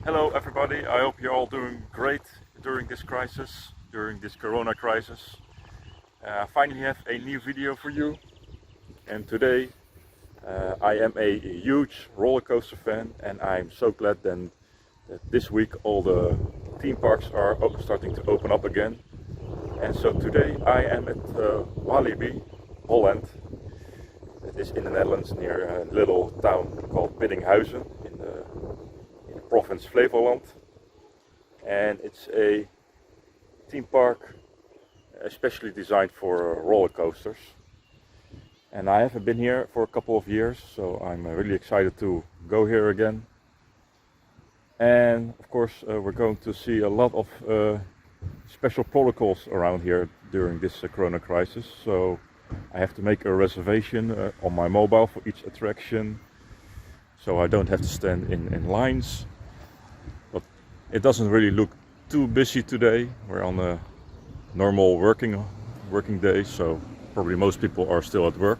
Hello everybody, I hope you're all doing great during this crisis, during this corona crisis. I finally have a new video for you, and today I am a huge roller coaster fan, and I'm so glad then that this week all the theme parks are starting to open up again. And so today I am at WALIBI Holland. It is in the Netherlands near a little town called Biddinghuizen in the province Flevoland, and it's a theme park especially designed for roller coasters. And I haven't been here for a couple of years, so I'm really excited to go here again. And of course we're going to see a lot of special protocols around here during this corona crisis, so I have to make a reservation on my mobile for each attraction, so I don't have to stand in lines. But it doesn't really look too busy today. We're on a normal working day, so probably most people are still at work.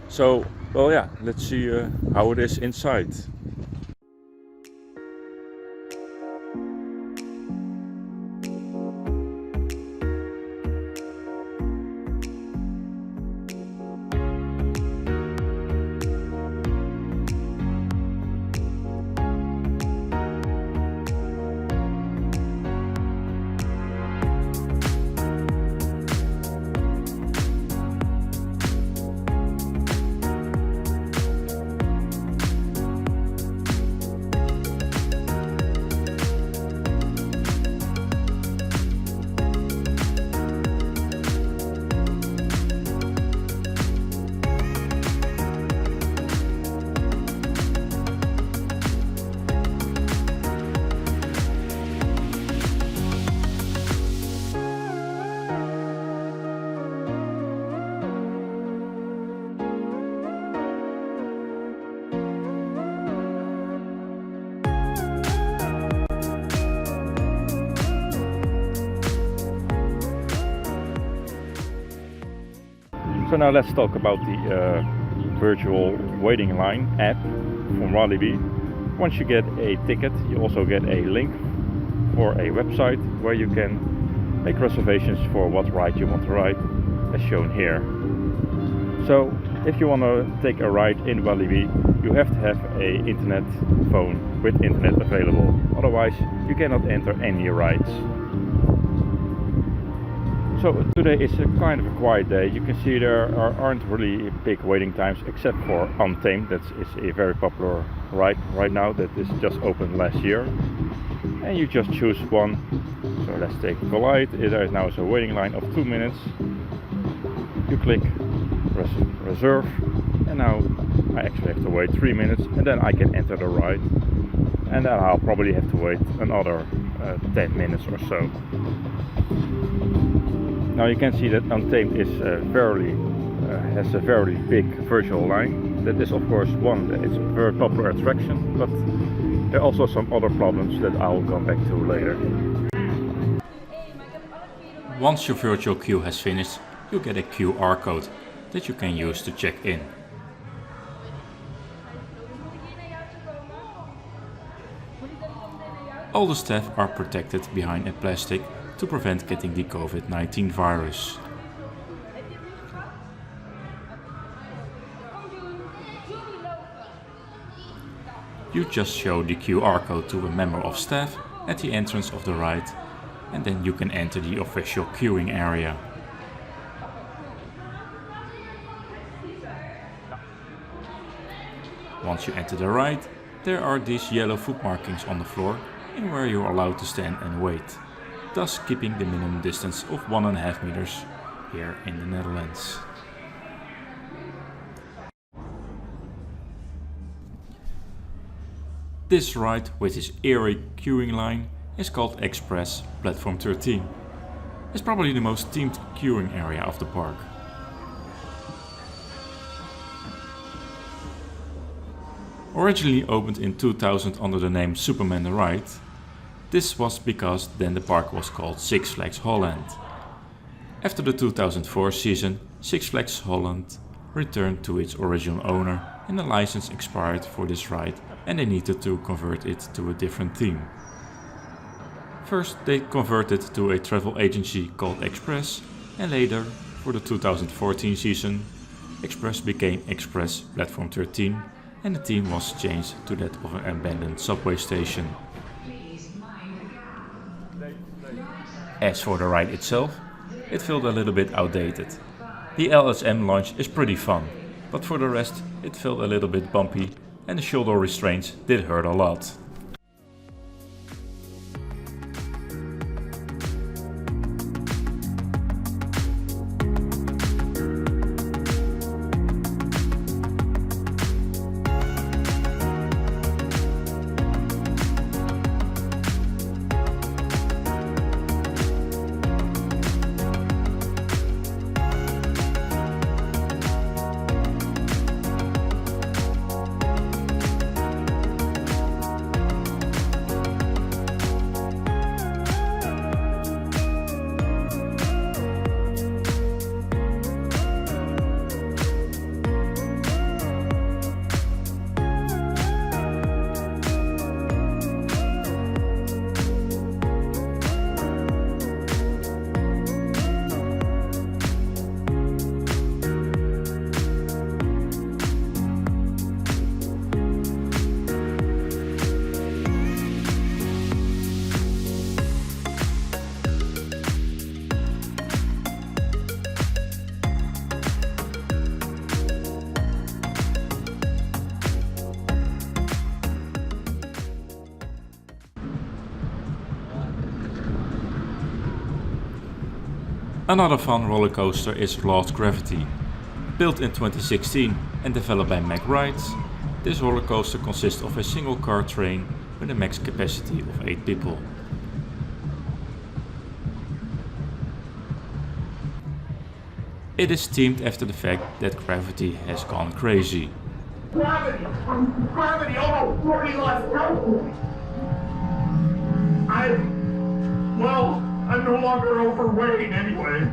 So, well, yeah, let's see how it is inside. So now let's talk about the virtual waiting line app from WALIBI. Once you get a ticket, you also get a link for a website where you can make reservations for what ride you want to ride, as shown here. So if you want to take a ride in WALIBI, you have to have an internet phone with internet available. Otherwise you cannot enter any rides. So today is a kind of a quiet day. You can see there aren't really big waiting times except for Untamed. That is a very popular ride right now that is just opened last year. And you just choose one. So let's take Collide. There is now a waiting line of 2 minutes. You click reserve, and now I actually have to wait 3 minutes, and then I can enter the ride. And then I'll probably have to wait another 10 minutes or so. Now you can see that Untamed is has a very big virtual line. That is of course it's a very popular attraction, but there are also some other problems that I'll come back to later. Once your virtual queue has finished, you get a QR code that you can use to check in. All the staff are protected behind a plastic to prevent getting the COVID-19 virus. You just show the QR code to a member of staff at the entrance of the ride, and then you can enter the official queuing area. Once you enter the ride, there are these yellow foot markings on the floor and where you are allowed to stand and wait, thus keeping the minimum distance of 1.5 meters here in the Netherlands. This ride with its eerie queuing line is called Express Platform 13. It's probably the most themed queuing area of the park. Originally opened in 2000 under the name Superman the Ride, this was because then the park was called Six Flags Holland. After the 2004 season, Six Flags Holland returned to its original owner and the license expired for this ride and they needed to convert it to a different theme. First they converted to a travel agency called Express, and later, for the 2014 season, Express became Express Platform 13 and the theme was changed to that of an abandoned subway station. As for the ride itself, it felt a little bit outdated. The LSM launch is pretty fun, but for the rest it felt a little bit bumpy and the shoulder restraints did hurt a lot. Another fun roller coaster is Flossed Gravity. Built in 2016 and developed by Mack Rides, this roller coaster consists of a single car train with a max capacity of 8 people. It is themed after the fact that gravity has gone crazy. Gravity! Gravity! Oh, already lost health! I'm no longer overweight anyway.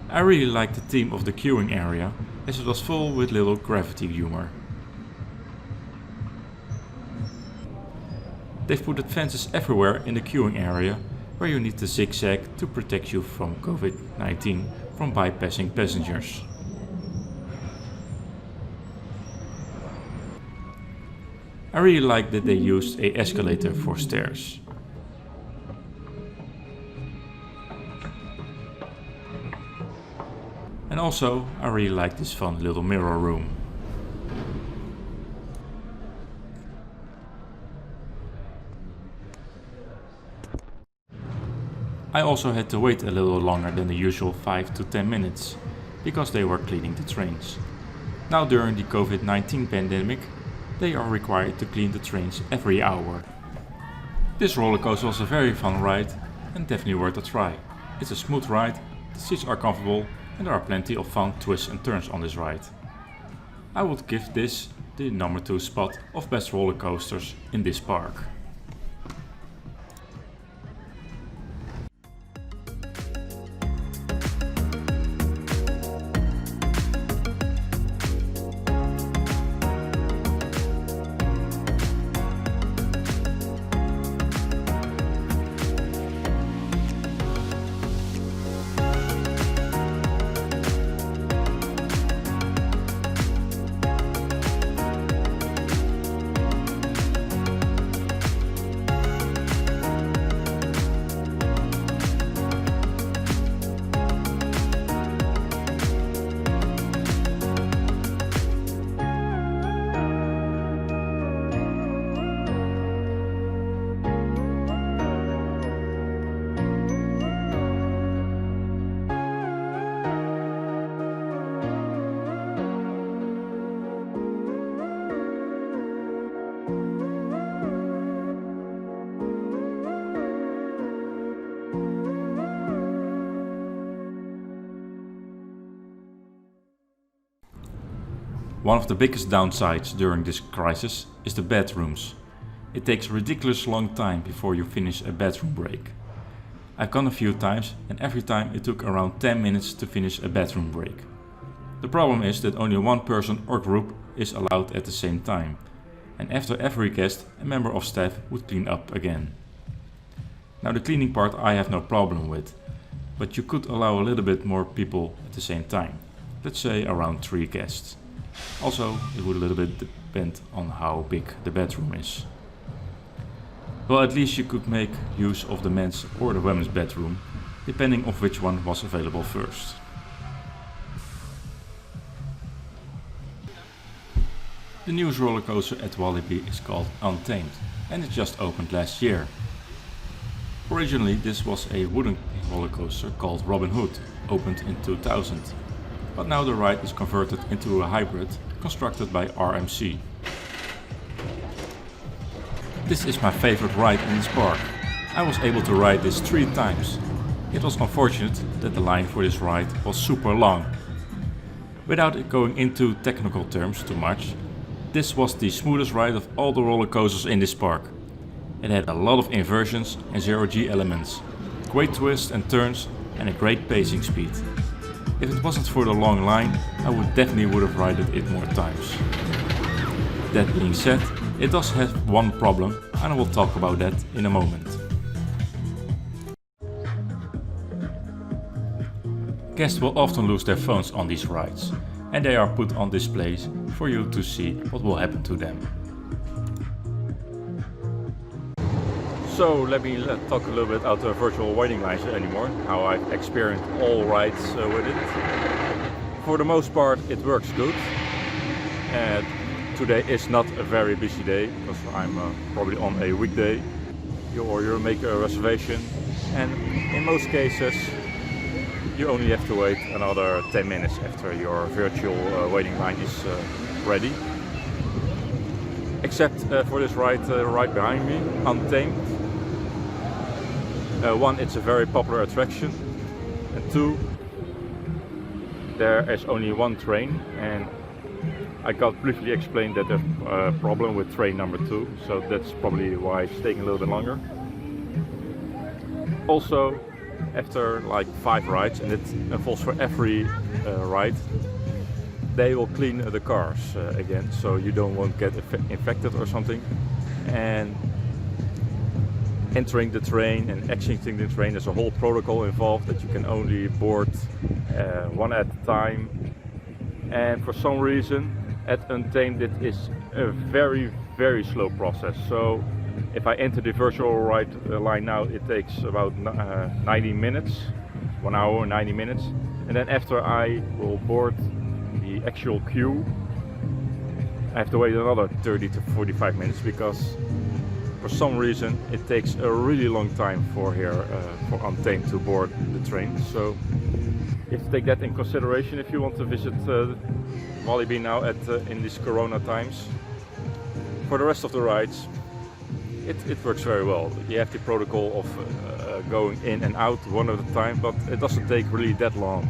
I really liked the theme of the queuing area, as it was full with little gravity humor. They've put fences everywhere in the queuing area, where you need to zigzag to protect you from COVID-19 from bypassing passengers. I really like that they used an escalator for stairs. And also, I really like this fun little mirror room. I also had to wait a little longer than the usual 5 to 10 minutes, because they were cleaning the trains. Now during the COVID-19 pandemic, they are required to clean the trains every hour. This roller coaster was a very fun ride and definitely worth a try. It's a smooth ride, the seats are comfortable, and there are plenty of fun twists and turns on this ride. I would give this the number 2 spot of best roller coasters in this park. One of the biggest downsides during this crisis is the bathrooms. It takes a ridiculous long time before you finish a bathroom break. I've gone a few times and every time it took around 10 minutes to finish a bathroom break. The problem is that only one person or group is allowed at the same time, and after every guest a member of staff would clean up again. Now the cleaning part I have no problem with, but you could allow a little bit more people at the same time, let's say around 3 guests. Also, it would a little bit depend on how big the bedroom is. Well, at least you could make use of the men's or the women's bedroom, depending on which one was available first. The newest roller coaster at Walibi is called Untamed, and it just opened last year. Originally this was a wooden roller coaster called Robin Hood, opened in 2000, but now the ride is converted into a hybrid constructed by RMC. This is my favorite ride in this park. I was able to ride this 3 times. It was unfortunate that the line for this ride was super long. Without going into technical terms too much, this was the smoothest ride of all the roller coasters in this park. It had a lot of inversions and zero-G elements, great twists and turns and a great pacing speed. If it wasn't for the long line, I definitely would have ridden it more times. That being said, it does have one problem, and I will talk about that in a moment. Guests will often lose their phones on these rides, and they are put on displays for you to see what will happen to them. So let me talk a little bit about the virtual waiting lines anymore, how I've experienced all rides with it. For the most part it works good. And today is not a very busy day because I'm probably on a weekday. You make a reservation, and in most cases you only have to wait another 10 minutes after your virtual waiting line is ready. Except for this ride right behind me, Untamed. 1, it's a very popular attraction, and 2, there is only 1 train, and I got briefly explained that there's a problem with train number 2, so that's probably why it's taking a little bit longer. Also, after like 5 rides, and it involves for every ride, they will clean the cars again, so you won't get infected or something. And entering the train and exiting the train, there's a whole protocol involved that you can only board 1 at a time. And for some reason at Untamed it is a very slow process. So if I enter the virtual ride line now, it takes about 90 minutes, 1 hour, 90 minutes. And then after I will board the actual queue, I have to wait another 30 to 45 minutes because for some reason it takes a really long time for Untamed to board the train. So you have to take that in consideration if you want to visit Walibi now in these Corona times. For the rest of the rides, it works very well. You have the protocol of going in and out 1 at a time, but it doesn't take really that long.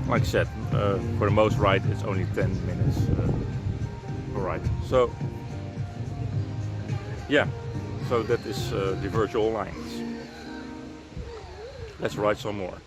Like I said, for the most ride it's only 10 minutes per ride. So yeah, so that is the virtual lines. Let's ride some more.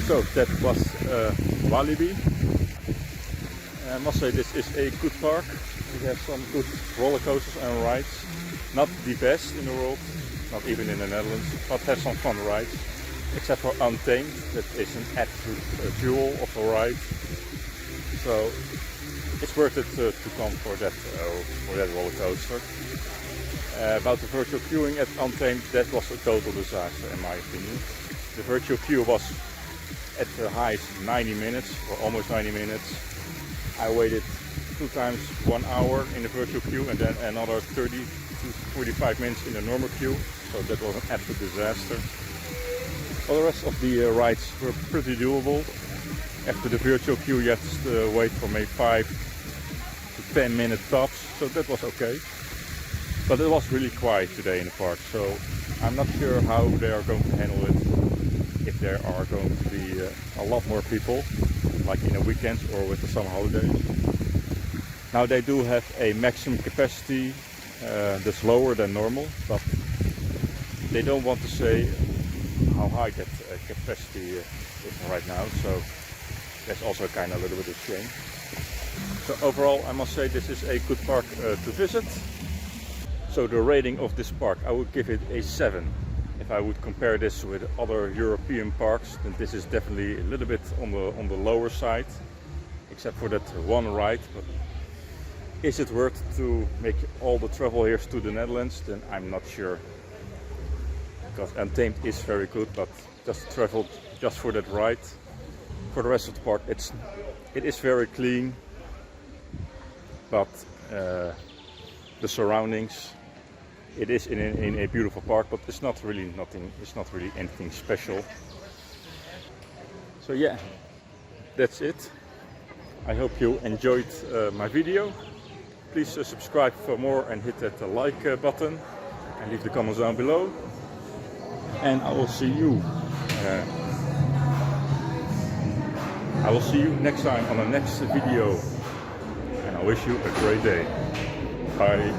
So that was Walibi. I must say this is a good park. We have some good roller coasters and rides. Not the best in the world, not even in the Netherlands, but have some fun rides. Except for Untamed, that is an absolute jewel of a ride. So it's worth it to come for that roller coaster. About the virtual queuing at Untamed, that was a total disaster in my opinion. The virtual queue was at the highest 90 minutes, or almost 90 minutes. I waited 2 times 1 hour in the virtual queue and then another 30 to 45 minutes in a normal queue, so that was an absolute disaster. All the rest of the rides were pretty doable. After the virtual queue you had to wait for maybe 5 to 10 minute tops, so that was okay. But it was really quiet today in the park, so I'm not sure how they are going to handle it. If there are going to be a lot more people, like in the weekends or with the summer holidays. Now they do have a maximum capacity that's lower than normal, but they don't want to say how high that capacity is right now, so that's also kind of a little bit of a shame. So overall I must say this is a good park to visit. So the rating of this park, I would give it a 7. If I would compare this with other European parks, then this is definitely a little bit on the lower side, except for that one ride. But is it worth to make all the travel here to the Netherlands? Then I'm not sure. Because Untamed is very good, but just travel just for that ride. For the rest of the park, it is very clean, but the surroundings. It is in a beautiful park, but it's not really anything special. So yeah, that's it. I hope you enjoyed my video. Please subscribe for more and hit that like button and leave the comments down below. And I will see you next time on the next video. And I wish you a great day. Bye.